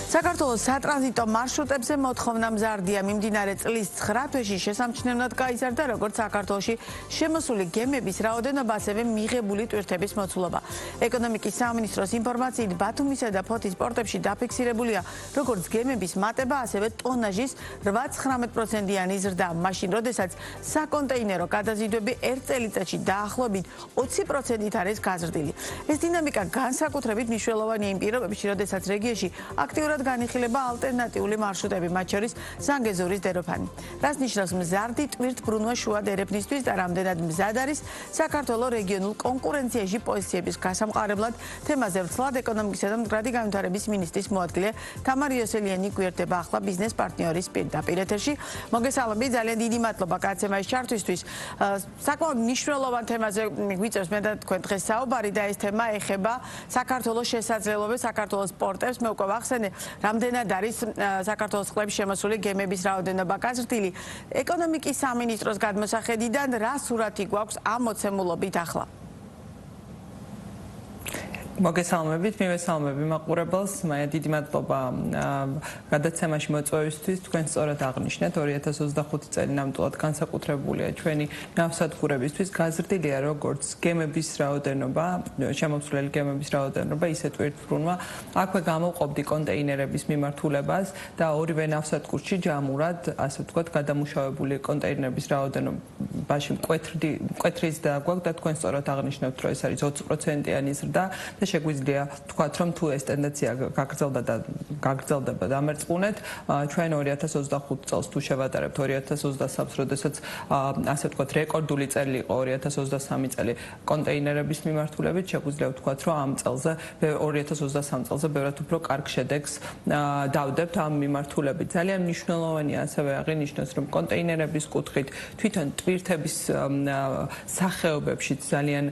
საქართველოს სატრანზიტო მარშრუტებზე მოთხოვნა მზარდია. მიმდინარე წლის 9 თვეში შესამჩნევლად გაიზარდა როგორც საქართველოში შემოსული გემების რაოდენობა, ასევე მიღებული ტვირთების მოცულობა. ეკონომიკის სამინისტროს ინფორმაციით ბათუმისა და ფოთის პორტებში დაფიქსირებულია როგორც გემების მატება, ასევე ტონაჟის 8-19%-იანი ზრდა. მაშინ, როდესაც საკონტეინერო გადაზიდვები ერთ წელიწადში დაახლოებით 20%-ით არის გაზრდილი. ეს დინამიკა განსაკუთრებით მნიშვნელოვანია იმ პირობებში, როდესაც რეგიონში აქტიურად განიხილება ალტერნატიული მარშრუტები, მათ შორის ზანგეზურის დეროფანი. რას ნიშნავს მზარდი ტვირთბრუნვა შუა დერეფნისთვის და რამდენად მზად არის საქართველოს რეგიონულ კონკურენციაში პოზიციების გასამყარებლად? თემაზე ვრცლად ეკონომიკისა და მდგრადი განვითარების მინისტრის მოადგილე თამარ იოსელიანი გვერდება ახლა ბიზნეს პარტნიორის პირდაპირ ეთერში. მოგესალმებით, ძალიან დიდი მადლობა გადაცემაში ჩართვისთვის. საკმაოდ მნიშვნელოვან თემაზე გვიწევს მე და თქვენ დღეს საუბარი და ეს თემა ეხება საქართველოს შესაძლებლობებს, საქართველოს პორტებს. მე უკვე ვახსენე, რამდენად არის საქართველოს წყლებში შემოსული გემების რაოდენობა გაზრდილი. ეკონომიკის სამინისტროს გადმოსახედიდან რა სურათი გვაქვს ამ მოცემულობით ახლა? მოგესალმებით, მივესალმები მაყურებელს. დიდი მადლობა გადაცემაში მოწვევისთვის. თქვენ სწორად აღნიშნეთ, 2025 წელი ნამდვილად განსაკუთრებულია ჩვენი ნავსადგურებისთვის. გაზრდილია როგორც გემების რაოდენობა, შემომსვლელი გემების რაოდენობა, ისე ტვირთბრუნვა. აქვე გამოვყოფდი კონტეინერების მიმართულებას და ორივე ნავსადგურში ჯამურად, ასე ვთქვათ, გადამუშავებული კონტეინერების რაოდენობაში მკვეთრი ზრდა გვაქვს და თქვენ სწორად აღნიშნებთ, რომ ეს არის 20%-იანი ზრდა. შეგვიძლია თქვათ, რომ თუ ეს ტენდენცია გაგრძელდება დამერწმუნეთ, ჩვენ 2025 წელს თუ შევატარებთ 2023-ს, როდესაც ასე ვთქვათ, რეკორდული წელი იყო 2023 წელი კონტეინერების მიმართულებით, შეგვიძლია ვთქვათ, რომ ამ წელზე 2023 წელზე ბევრად უფრო კარგ შედეგს დავდებთ ამ მიმართულებით. ძალიან მნიშვნელოვანია ასევე აღინიშნოს, რომ კონტეინერების კუთხით თვითონ ტვირთების სახეობებში ძალიან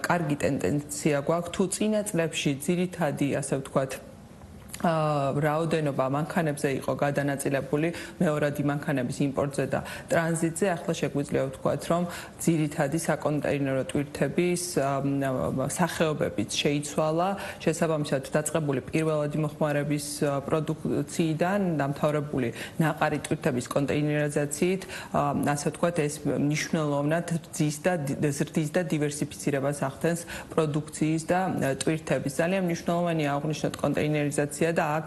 კარგი ტენდენცია გვაქვს. თუ წინა წლებში ძირითადი, ასე ვთქვათ, რაოდენობა მანქანებზე იყო გადანაწილებული მეორადი მანქანების იმპორტზე და ტრანზიტზე, ახლა შეგვიძლია ვთქვათ, რომ ძირითადი საკონტეინერო ტვირთების სახეობებიც შეიცვალა, შესაბამისად დაწყებული პირველადი მოხმარების პროდუქციიდან დამთავრებული ნაყარი ტვირთების კონტეინერიზაციით, ასე ვთქვათ, ეს მნიშვნელოვნად ზრდის და დივერსიფიცირებას ახდენს პროდუქციის და ტვირთების. ძალიან მნიშვნელოვანია აღვნიშნოთ კონტეინერიზაცია და აქ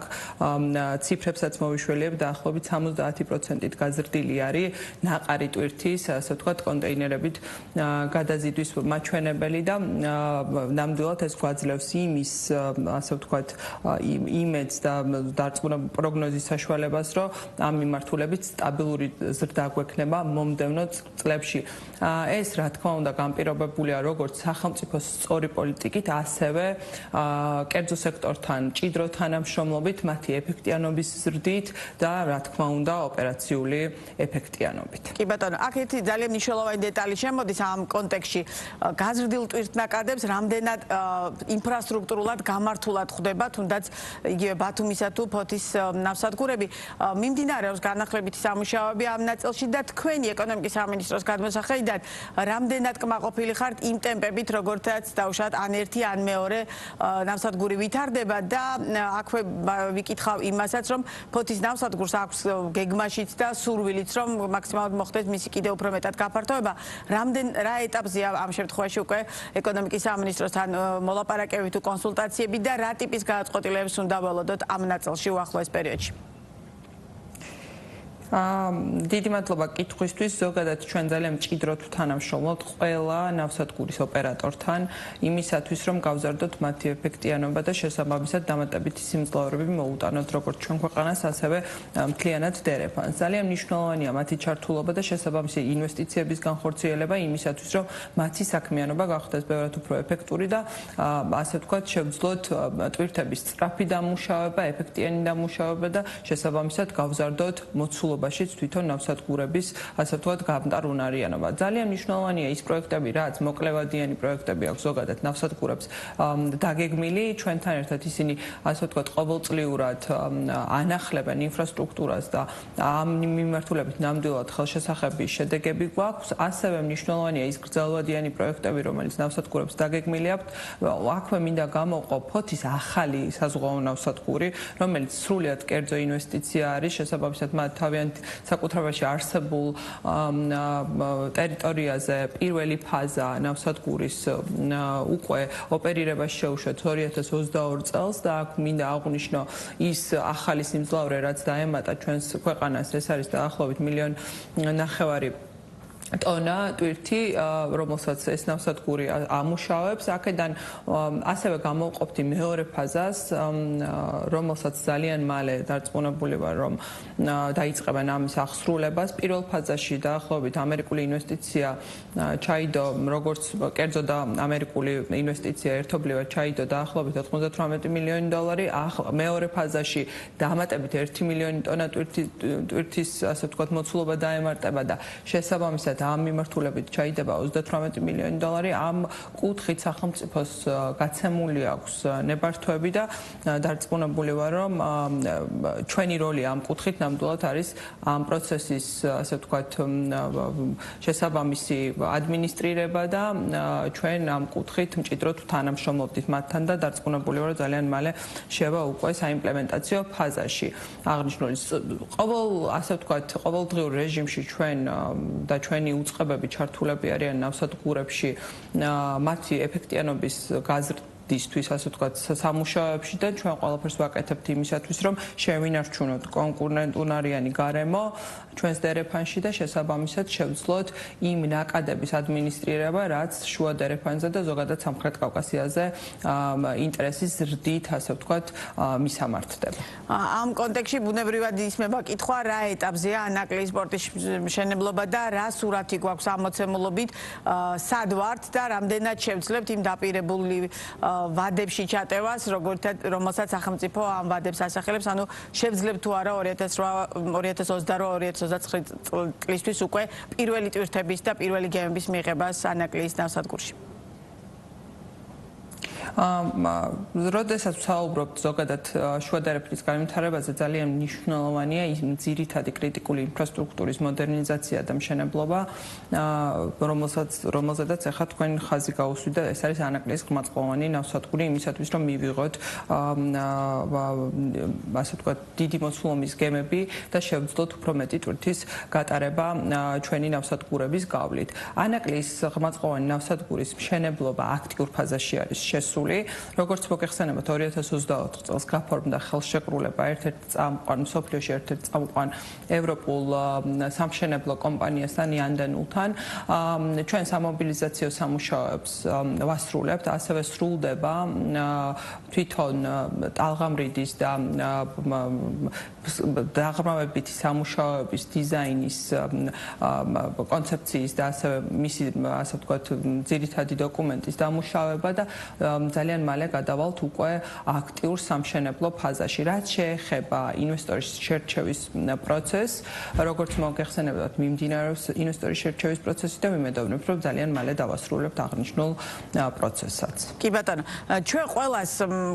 ციფრებსაც მოვიშველიებ დაახლოებით 70%-ით გაზრდილი არის ნაყარი ტვირთის, ასე ვთქვათ, კონტეინერებით გადაზიდვის მაჩვენებელი და ნამდვილად ეს გვაძლევს იმის, ასე ვთქვათ, იმედს და დარწმუნება პროგნოზის საშუალებას, რომ ამ მიმართულებით სტაბილური ზრდა გვექნება მომდევნო წლებში. ეს, რა თქმა უნდა, განპირობებულია როგორც სახელმწიფოს სწორი პოლიტიკით, ასევე კერძო სექტორთან, მჭიდრო თანამშრომლობით, მათი ეფექტიანობის ზრდით და, რა თქმა უნდა, ოპერაციული ეფექტიანობით. კი ბატონო, აქ ერთი ძალიან მნიშვნელოვანი დეტალი შემოდის ამ კონტექსტში. გაზრდილ ტვირთნაკადებს რამდენად ინფრასტრუქტურულად გამართულად ხდება, თუნდაც იგივე ბათუმისა თუ ფოთის ნავსადგურები. მიმდინარეობს განახლებითი სამუშაოები ამ ნაწილში და თქვენი ეკონომიკის სამინისტროს გადმოსახედიდან რამდენად კმაყოფილი ხართ იმ ტემპებით, როგორცაც დავუშვათ ან ერთი ან მეორე ნავსადგური ვითარდება და აქვე ვიკითხავ იმასაც, რომ ფოთის ნავსადგურს აქვს გეგმაშიც და სურვილიც, რომ მაქსიმალურად მოხდეს მისი კიდევ უფრო მეტად გაფართოება. რა ეტაპზეა ამ შემთხვევაში უკვე ეკონომიკის სამინისტროსთან მოლაპარაკებები თუ კონსულტაციები და რა ტიპის გადაწყვეტილებებს უნდა ველოდოთ ამ ნაწილში უახლოეს პერიოდში? დიდი მადლობა კითხვისთვის. ზოგადად ჩვენ ძალიან მჭიდროდ ვთანამშრომლობთ ყველა ნავსადგურის ოპერატორთან იმისათვის, რომ გავზარდოთ მათი ეფექტიანობა და შესაბამისად დამატებითი სიმძლავრეები მოუტანოთ როგორც ჩვენ ქვეყანას, ასევე მთლიანად დერეფანს. ძალიან მნიშვნელოვანია მათი ჩართულობა და შესაბამისი ინვესტიციების განხორციელება იმისათვის, რომ მათი საქმიანობა გახდეს ბევრად უფრო ეფექტური და ასე ვთქვათ, შევძლოთ ტვირთების სწრაფი დამუშავება, ეფექტიანი დამუშავება და შესაბამისად გავზარდოთ მოცულობა შემადგენლობაშიც თვითონ ნავსადგურების ასე ვთქვათ გამტარუნარიანობა. ძალიან მნიშვნელოვანია ის პროექტები, რაც მოკლევადიანი პროექტები აქვს ზოგადად ნავსადგურებს დაგეგმილი, ჩვენთან ერთად ისინი ასე ვთქვათ ყოველწლიურად ანახლებენ ინფრასტრუქტურას და ამ მიმართულებით ნამდვილად ხელშესახების შედეგები გვაქვს. ასევე მნიშვნელოვანია ის გრძელვადიანი პროექტები, რომელიც ნავსადგურებს დაგეგმილი აქვთ. აქვე მინდა გამოვყო ფოთის ახალი საზღვაო ნავსადგური, რომელიც სრულიად კერძო ინვესტიცია არის, შესაბამისად მათ თავიანთ საკუთრებაში არსებულ ტერიტორიაზე პირველი ფაზა ნავსადგურის უკვე ოპერირებას შეუშვათ 2022 წელს და აქ მინდა აღვნიშნო ის ახალი სიმძლავრე, რაც დაემატა ჩვენს ქვეყანას, ეს არის დაახლოებით 1.5 მილიონ ტონა ტვირთი, რომელსაც ეს ნავსადგური ამუშავებს. აქედან ასევე გამოვყოფთ მეორე ფაზას, რომელსაც ძალიან მალე დარწმუნებული ვარ, რომ დაიწყებენ ამის აღსრულებას. პირველ ფაზაში დაახლოებით ამერიკული ინვესტიცია ჩაიდო, როგორც კერძო და ამერიკული ინვესტიცია ერთობლივად ჩაიდო დაახლოებით 98 მილიონი დოლარი. მეორე ფაზაში დამატებით 1 მილიონი ტონა ტვირთის ასე ვთქვათ მოცულობა დაემარტება და შესაბამისად ამ მიმართულებით ჩაიდება 38 მილიონი დოლარი. ამ კუთხით სახელმწიფოს გაცემული აქვს ნებართვები და დარწმუნებული ვარ, რომ ჩვენი როლი ამ კუთხით ნამდვილად არის ამ პროცესის ასე ვთქვათ შესაბამისი ადმინისტრირება და ჩვენ ამ კუთხით მჭიდროდ თანამშრომლობდით მათთან და დარწმუნებული ვარ, რომ ძალიან მალე შევა უკვე საიმპლემენტაციო ფაზაში. აღნიშნული ყოველ ასე ვთქვათ ყოველდღიურ რეჟიმში ჩვენ და ჩვენი უწყებები ჩართულები არიან ნავსადგურებში მათი ეფექტიანობის გაზრდისთვის ასე ვთქვათ სამუშაოებში და ჩვენ ყველაფერს ვაკეთებთ იმისათვის, რომ შევინარჩუნოთ კონკურენტუნარიანი გარემო ჩვენს დერეფანში და შესაბამისად შევძლოთ იმ ნაკადების ადმინისტრირება, რაც შუა დერეფანზე და ზოგადად სამხრეთ კავკასიაზე ინტერესის ზრდით ასე ვთქვათ მისამართდება. ამ კონტექსტში ბუნებრივად ისმება კითხვა, რა ეტაპზეა ანაკლიის პორტის მშენებლობა და რა სურათი გვაქვს ამოცემულობით, სად ვართ და რამდენად შევძლებთ იმ დაპირებული ვადებში ჩატევას, რომელსაც სახელმწიფო ამ ვადებს ასახელებს, ანუ შევძლებთ თუ არა 2028-2029 წლისთვის უკვე პირველი ტვირთების და პირველი გემების მიღებას ანაკლიის ნავსადგურში. როდესაც ვსაუბრობთ ზოგადად შუა დერეფნის განვითარებაზე, ძალიან მნიშვნელოვანია ის ძირითადი კრიტიკული ინფრასტრუქტურის მოდერნიზაცია და მშენებლობა, რომელზედაც ახლა თქვენ ხაზი გაუსვით და ეს არის ანაკლიის ღრმაწყლოვანი ნავსადგური იმისათვის, რომ მივიღოთ ასე ვთქვათ დიდი მოცულობის გემები და შევძლოთ უფრო მეტი ტვირთის გატარება ჩვენი ნავსადგურების გავლით. ანაკლიის ღრმაწყლოვანი ნავსადგურის მშენებლობა აქტიურ ფაზაში არის შესული. როგორც მოგეხსენებათ 2024 წელს გაფორმდა ხელშეკრულება ერთ-ერთი წამყვან მსოფლიოში ერთ-ერთი წამყვან ევროპულ სამშენებლო კომპანიასთან იანდენულთან ჩვენ სამობილიზაციო სამუშაოებს ვასრულებთ, ასევე სრულდება თვითონ ტალღამრიდის და დაღრმავებითი სამუშაოების დიზაინის კონცეფციის და ასევე მისი ასე ვთქვათ ძირითადი დოკუმენტის დამუშავება და ძალიან მალე გადავალთ უკვე აქტიურ სამშენებლო ფაზაში. რაც შეეხება ინვესტორის შერჩევის პროცესს, როგორც მოგეხსენებათ, მიმდინარეობს ინვესტორის შერჩევის პროცესი და ვიმედოვნებ, რომ ძალიან მალე დავასრულებთ აღნიშნულ პროცესსაც. კი ბატონო, ჩვენ ყველას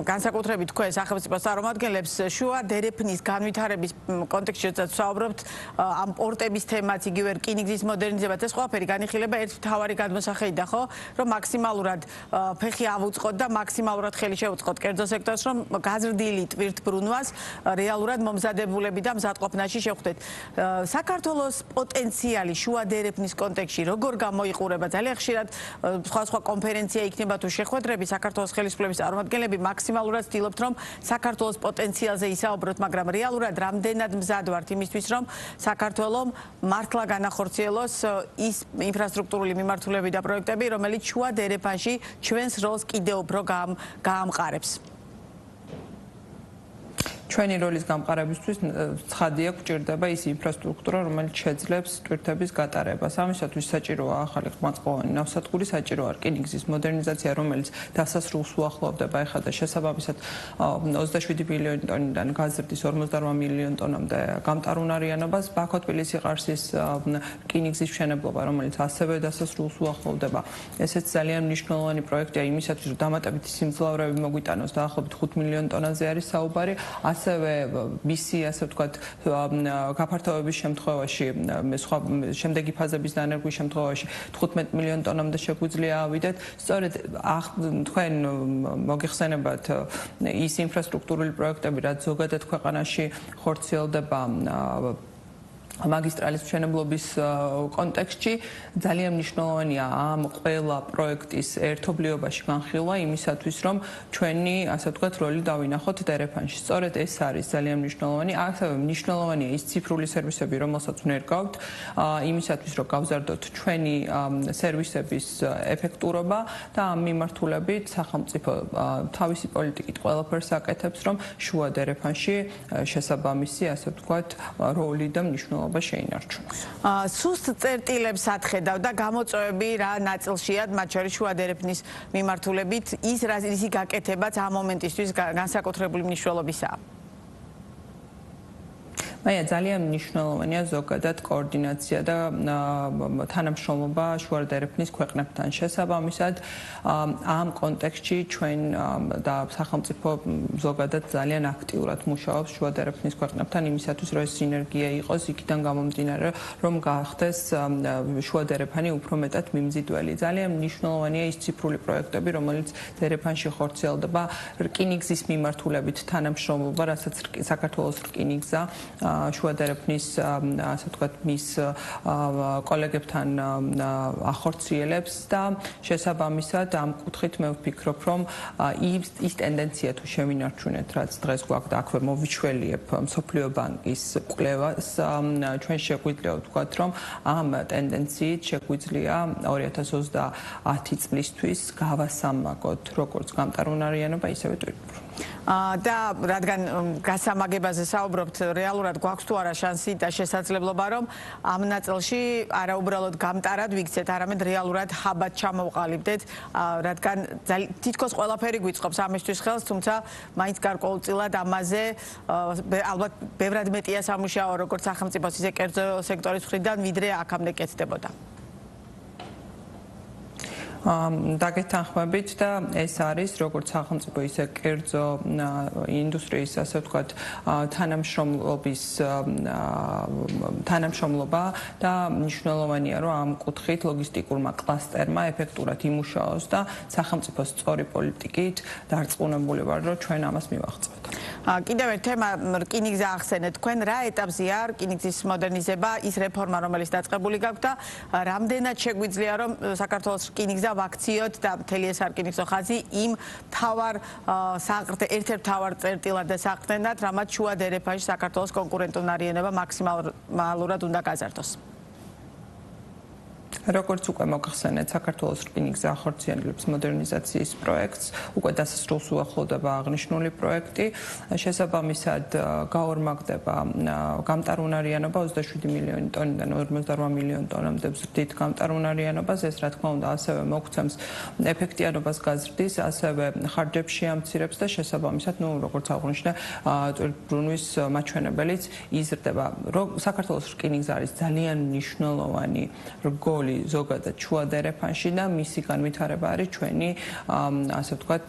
განსაკუთრებით თქვენ სახელმწიფოს წარმომადგენლებს შუა დერეფნის განვითარების კონტექსტშიც ვსაუბრობთ ამ პორტების თემაც, იგივე რკინიგზის მოდერნიზებაც, ეს ყველაფერი განიხილება ერთ მთავარი გადმოსახედიდან, ხო, რომ მაქსიმალურად ფეხი ავუწყოთ და მაქსიმალურად ხელი შევუწყოთ კერძო სექტორს, რომ გაზრდილი ტვირთბრუნვას რეალურად მომზადებულები და მზადყოფნაში შევხვდეთ. საქართველოს პოტენციალი შუა დერეფნის კონტექსტში როგორ გამოიყურება? ძალიან ხშირად სხვა კონფერენცია იქნება თუ შეხვედრები, საქართველოს ხელისუფლების წარმომადგენლები მაქსიმალურად ცდილობთ, რომ საქართველოს პოტენციალზე ისაუბროთ, მაგრამ რეალურად რამდენად მზად ვართ იმისთვის, რომ საქართველოს მართლა განახორციელოს ის ინფრასტრუქტურული მიმართულები და პროექტები, რომელიც შუა დერეფანში ჩვენს როლს კიდევ უფრო გაამყარებს. ჩვენი როლის გამყარებისთვის ცხადია გვჭირდება ის ინფრასტრუქტურა, რომელიც შეძლებს ტვირთების გატარებას. ამისათვის საჭიროა ახალი ყმაწკოვანი ნავსადგური, საჭიროა რკინიგზის მოდერნიზაცია, რომელიც დასასრულს უახლოვდება ეხლა და შესაბამისად 27 მილიონი ტონიდან გაზრდის 58 მილიონ ტონამდე გამტარუნარიანობას. ბაქო-თბილისი-ყარსის რკინიგზის მშენებლობა, რომელიც ასევე დასასრულს უახლოვდება. ესეც ძალიან მნიშვნელოვანი პროექტია იმისათვის, რომ დამატებითი სიმძლავრეები მოგვიტანოს დაახლოებით 5 მილიონ ტონაზე არის საუბარი. ასევე მისი, ასე ვთქვათ, გაფართოების შემთხვევაში, სხვა შემდეგი ფაზების დანერგვის შემთხვევაში 15 მილიონ ტონამდე შეგვიძლია ავიდეთ. სწორედ თქვენ მოგიხსენებათ ის ინფრასტრუქტურული პროექტები, რაც ზოგადად ქვეყანაში ხორციელდება მაგისტრალის მშენებლობის კონტექსტში ძალიან მნიშვნელოვანია ამ ყველა პროექტის ერთობლიობაში განხილვა იმისათვის, რომ ჩვენი, ასე ვთქვათ, როლი დავინახოთ დერეფანში. სწორედ ეს არის ძალიან მნიშვნელოვანი. ასევე მნიშვნელოვანია ის ციფრული სერვისები, რომელსაც ვნერგავთ, იმისათვის, რომ გავზარდოთ ჩვენი სერვისების ეფექტურობა და ამ მიმართულებით სახელმწიფო თავისი პოლიტიკით ყველაფერს აკეთებს, რომ შუა დერეფანში შესაბამისი, ასე ვთქვათ, როლი და მნიშვნელობა შეინარჩუნოს. სუსტ წერტილებს ახედავ და გამოწვევები რა ნაწილშია, მათ შორის შუა დერეფნის მიმართულებით, ისი გაკეთებაც ამ მომენტისთვის განსაკუთრებული მნიშვნელობისაა. ძალიან მნიშვნელოვანია ზოგადად კოორდინაცია და თანამშრომლობა შუა დერეფნის ქვეყნებთან. შესაბამისად, ამ კონტექსტში ჩვენ და სახელმწიფო ზოგადად ძალიან აქტიურად მუშაობს შუა დერეფნის ქვეყნებთან იმისათვის, რომ ეს სინერგია იყოს იქიდან გამომდინარე, რომ გახდეს შუა დერეფანი უფრო მეტად მიმზიდველი. ძალიან მნიშვნელოვანია ის ციფრული პროექტები, რომელიც დერეფანში ხორციელდება რკინიგზის მიმართულებით თანამშრომლობა, რასაც საქართველოს რკინიგზა შუა დერეფნის, ასე ვთქვათ, მის კოლეგებთან ახორციელებს და შესაბამისად ამ კუთხით მე ვფიქრობ, რომ ის ტენდენცია თუ შევინარჩუნეთ, რაც დღეს გვაქვს და აქვე მოვიჩველიებ მსოფლიო ბანკის კვლევას, ჩვენ შეგვიძლია ვთქვათ, რომ ამ ტენდენციით შეგვიძლია 2030 წლისთვის გავასამაგოთ როგორც გამტარუნარიანობა, ისევე ტვირთბრუნვა. და რადგან გასამაგებაზე საუბრობთ, რეალურად გვაქვს თუ არა შანსი და შესაძლებლობა, რომ ამ ნაწილში არა უბრალოდ გამტარად ვიქცეთ, არამედ რეალურად ჰაბად ჩამოვყალიბდეთ, რადგან თითქოს ყველაფერი გვიწყობს ამისთვის ხელს, თუმცა მაინც გარკვეულწილად ამაზე ალბათ ბევრად მეტია სამუშაო როგორც სახელმწიფოს, ისე კერძო სექტორის მხრიდან, ვიდრე აქამდე კეთდებოდა. დაგეთანხმებით და ეს არის როგორც სახელმწიფო ისე კერძო ინდუსტრიის, ასე ვთქვათ, თანამშრომლობა და მნიშვნელოვანია, რომ ამ კუთხით ლოგისტიკურმა კლასტერმა ეფექტურად იმუშაოს და სახელმწიფოს სწორი პოლიტიკით დარწმუნებული ვარ, რომ ჩვენ ამას მივაღწევთ. კიდევ ერთ თემა რკინიგზა ახსენეთ თქვენ, რა ეტაპზეა რკინიგზის მოდერნიზება, ის რეფორმა, რომელიც დაწყებული გაქვთ და რამდენად შეგვიძლია, რომ საქართველოს რკინიგზა ვაქციოთ და მთელი ეს რკინიგზო ხაზი იმ ერთ-ერთ მთავარ წერტილად და საყრდენად, რამაც შუა დერეფანში საქართველოს კონკურენტუნარიანობა მაქსიმალურად უნდა გაზარდოს. როგორც უკვე მოგხსენეთ, საქართველოს რკინიგზა ახორციელებს მოდერნიზაციის პროექტს, უკვე დასასრულს უახლოვდება აღნიშნული პროექტი. შესაბამისად, გაორმაგდება გამტარუნარიანობა 27 მილიონი ტონიდან 58 მილიონ ტონამდე ზრდით გამტარუნარიანობას. ეს რა თქმა უნდა ასევე მოგცემს ეფექტიანობას გაზრდის, ასევე ხარჯებში ამცირებს და შესაბამისად, როგორც აღვნიშნე, ტვირთბრუნვის მაჩვენებელიც იზრდება. საქართველოს რკინიგზა არის ძალიან მნიშვნელოვანი რგოლი ზოგადად შუა დერეფანში და მისი განვითარება არის ჩვენი, ასე ვთქვათ,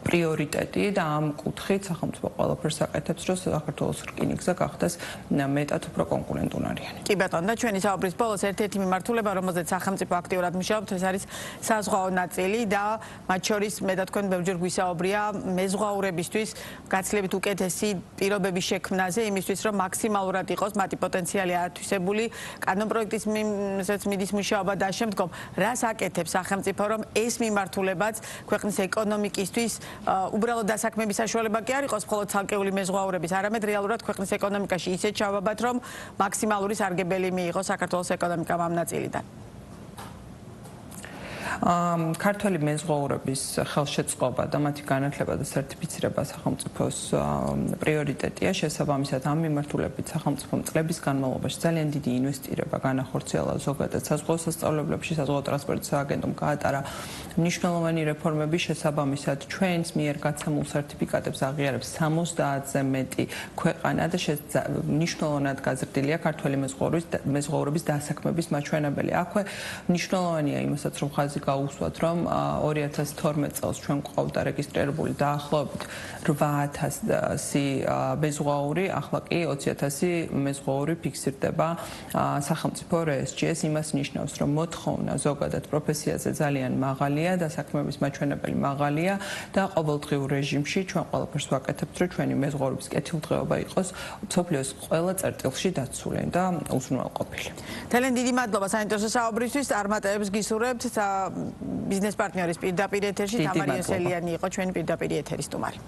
პრიორიტეტი და ამ კუთხით სახელმწიფო ყველაფერს აკეთებს, რომ საქართველოს რკინიგზა გახდეს მეტად უფრო კონკურენტუნარიანი. კი ბატონო, და ჩვენი საუბრის ბოლოს ერთ-ერთი მიმართულება, რომელზეც სახელმწიფო აქტიურად მუშაობს, ეს არის საზღვაო ნაწილი და მათ შორის მე და თქვენ ბევრჯერ გვისაუბრია მეზღვაურებისთვის გაცილებით უკეთესი პირობების შექმნაზე, იმისთვის, რომ მაქსიმალურად იყოს მათი პოტენციალი ათვისებული, კანონპროექტის მიდის მუშაობა და შემდგომ რას აკეთებს სახელმწიფო, რომ ეს მიმართულებაც ქვეყნის ეკონომიკისთვის უბრალოდ დასაქმების საშუალება კი არ იყოს მხოლოდ ცალკეული მეზღვაურების, არამედ რეალურად ქვეყნის ეკონომიკაში ისე ჩავაბათ, რომ მაქსიმალური სარგებელი მიიღოს საქართველოს ეკონომიკამ ამ ნაწილიდან. ქართველი მეზღვაურების ხელშეწყობა და მათი განათლება და სერტიფიცირება სახელმწიფოს პრიორიტეტია. შესაბამისად, ამ მიმართულებით სახელმწიფომ წლების განმავლობაში ძალიან დიდი ინვესტირება განახორციელა ზოგადად საზღვაო სასწავლებლებში, საზღვაო ტრანსპორტის სააგენტომ გაატარა მნიშვნელოვანი რეფორმები. შესაბამისად, ჩვენს მიერ გაცემულ სერტიფიკატებს აღიარებს 70-ზე მეტი ქვეყანა და მნიშვნელოვნად გაზრდილია ქართველი მეზღვაურების დასაქმების მაჩვენებელი. აქვე მნიშვნელოვანია იმასაც, რომ ხაზი გაუსვათ, რომ 2012 წელს ჩვენ გვყავდა რეგისტრირებული დაახლოებით 8000 მეზღვაური, ახლა კი 20000 მეზღვაური ფიქსირდება სახელმწიფო RSG-ს. იმას ნიშნავს, რომ მოთხოვნა ზოგადად პროფესიაზე ძალიან მაღალია, დასაქმების მაჩვენებელი მაღალია და ყოველდღიურ რეჟიმში ჩვენ ყველაფერს ვაკეთებთ, რომ ჩვენი მეზღვაურების კეთილდღეობა იყოს მსოფლიოს ყველა წერტილში დაცული და უზრუნველყოფილი. ძალიან დიდი მადლობა საინტერესო საუბრისთვის. წარმატებებს გისურვებთ. ბიზნეს პარტნიორის პირდაპირ ეთერში თამარი იოსელიანი იყო ჩვენი პირდაპირ ეთერის სტუმარი.